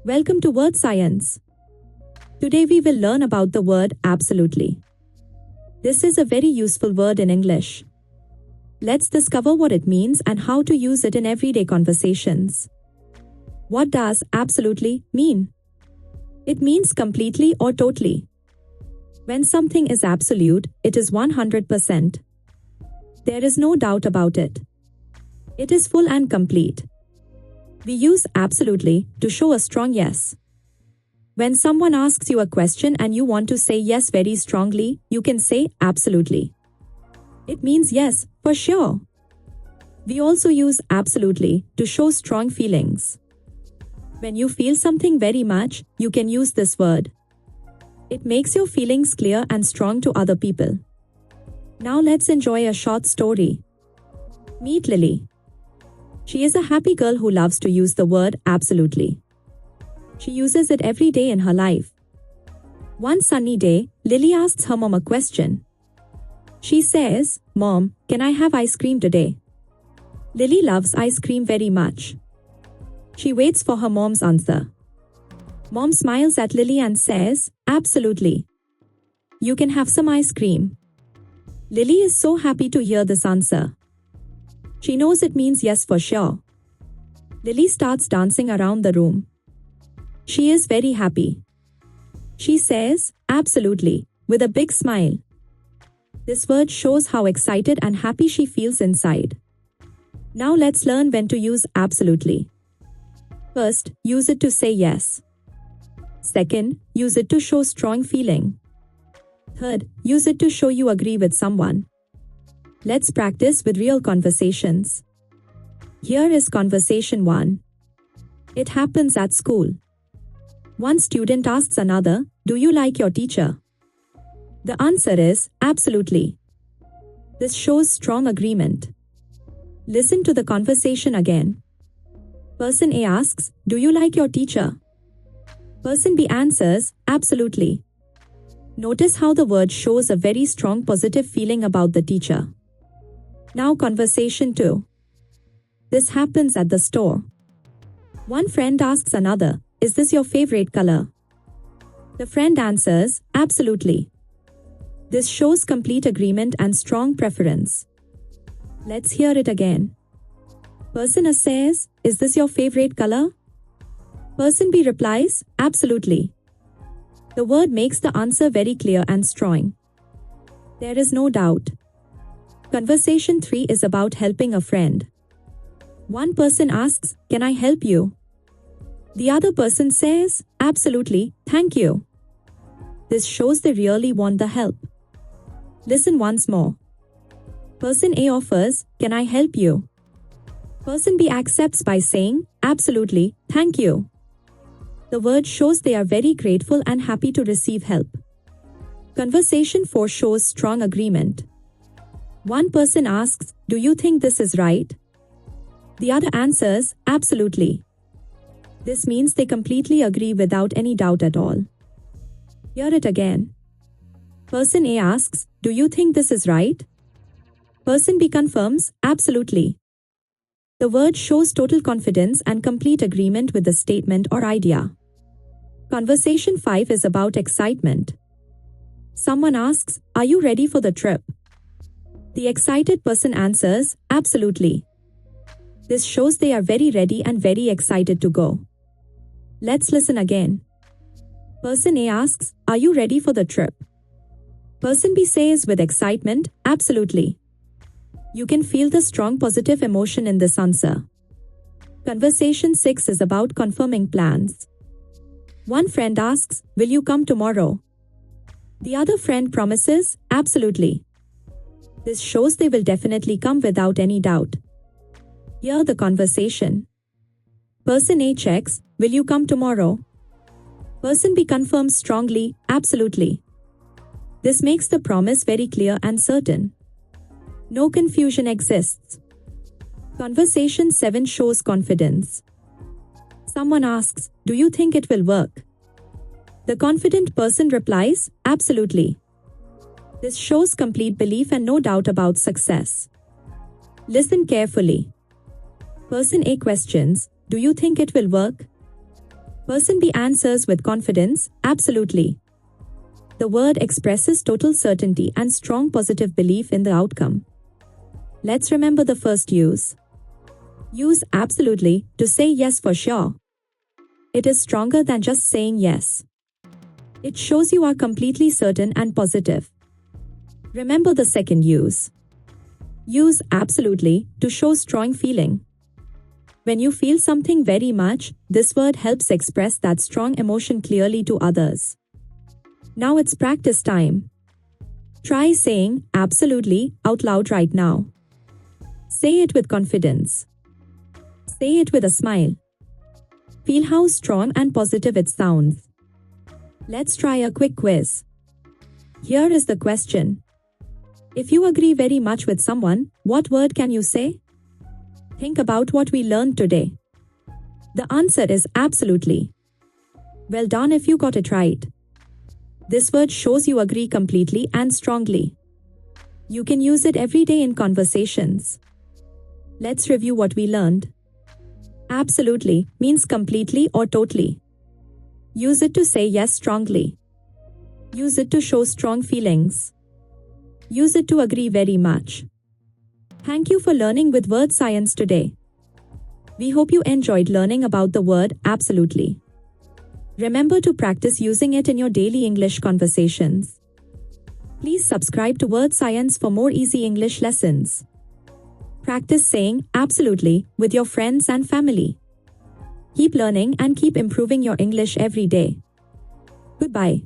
Welcome to Wordscience. Today we will learn about the word absolutely. This is a very useful word in English. Let's discover what it means and how to use it in everyday conversations. What does absolutely mean? It means completely or totally. When something is absolute, it is 100%. There is no doubt about it. It is full and complete. We use absolutely to show a strong yes. When someone asks you a question and you want to say yes very strongly, you can say absolutely. It means yes, for sure. We also use absolutely to show strong feelings. When you feel something very much, you can use this word. It makes your feelings clear and strong to other people. Now let's enjoy a short story. Meet Lily. She is a happy girl who loves to use the word absolutely. She uses it every day in her life. One sunny day, Lily asks her mom a question. She says, "Mom, can I have ice cream today?" Lily loves ice cream very much. She waits for her mom's answer. Mom smiles at Lily and says, "Absolutely. You can have some ice cream." Lily is so happy to hear this answer. She knows it means yes for sure. Lily starts dancing around the room. She is very happy. She says, "Absolutely," with a big smile. This word shows how excited and happy she feels inside. Now let's learn when to use absolutely. First, use it to say yes. Second, use it to show strong feeling. Third, use it to show you agree with someone. Let's practice with real conversations. Here is conversation 1. It happens at school. One student asks another, "Do you like your teacher?" The answer is, "Absolutely." This shows strong agreement. Listen to the conversation again. Person A asks, "Do you like your teacher?" Person B answers, "Absolutely." Notice how the word shows a very strong positive feeling about the teacher. Now conversation 2. This happens at the store. One friend asks another, "Is this your favorite color?" The friend answers, "Absolutely." This shows complete agreement and strong preference. Let's hear it again. Person A says, "Is this your favorite color?" Person B replies, "Absolutely." The word makes the answer very clear and strong. There is no doubt. Conversation 3 is about helping a friend. One person asks, "Can I help you?" The other person says, "Absolutely, thank you." This shows they really want the help. Listen once more. Person A offers, "Can I help you?" Person B accepts by saying, "Absolutely, thank you." The word shows they are very grateful and happy to receive help. Conversation 4 shows strong agreement. One person asks, "Do you think this is right?" The other answers, "Absolutely." This means they completely agree without any doubt at all. Hear it again. Person A asks, "Do you think this is right?" Person B confirms, "Absolutely." The word shows total confidence and complete agreement with the statement or idea. Conversation 5 is about excitement. Someone asks, "Are you ready for the trip?" The excited person answers, "Absolutely." This shows they are very ready and very excited to go. Let's listen again. Person A asks, "Are you ready for the trip?" Person B says with excitement, "Absolutely." You can feel the strong positive emotion in this answer. Conversation 6 is about confirming plans. One friend asks, "Will you come tomorrow?" The other friend promises, "Absolutely." This shows they will definitely come without any doubt. Hear the conversation. Person A checks, "Will you come tomorrow?" Person B confirms strongly, "Absolutely." This makes the promise very clear and certain. No confusion exists. Conversation 7 shows confidence. Someone asks, "Do you think it will work?" The confident person replies, "Absolutely." This shows complete belief and no doubt about success. Listen carefully. Person A questions, "Do you think it will work?" Person B answers with confidence, absolutely. The word expresses total certainty and strong positive belief in the outcome. Let's remember the first use. Use absolutely to say yes for sure. It is stronger than just saying yes. It shows you are completely certain and positive. Remember the second use. Use absolutely to show strong feeling. When you feel something very much, this word helps express that strong emotion clearly to others. Now it's practice time. Try saying absolutely out loud right now. Say it with confidence. Say it with a smile. Feel how strong and positive it sounds. Let's try a quick quiz. Here is the question. If you agree very much with someone, what word can you say? Think about what we learned today. The answer is absolutely. Well done if you got it right. This word shows you agree completely and strongly. You can use it every day in conversations. Let's review what we learned. Absolutely means completely or totally. Use it to say yes strongly. Use it to show strong feelings. Use it to agree very much. Thank you for learning with Wordscience today. We hope you enjoyed learning about the word absolutely. Remember to practice using it in your daily English conversations. Please subscribe to Wordscience for more easy English lessons. Practice saying absolutely with your friends and family. Keep learning and keep improving your English every day. Goodbye.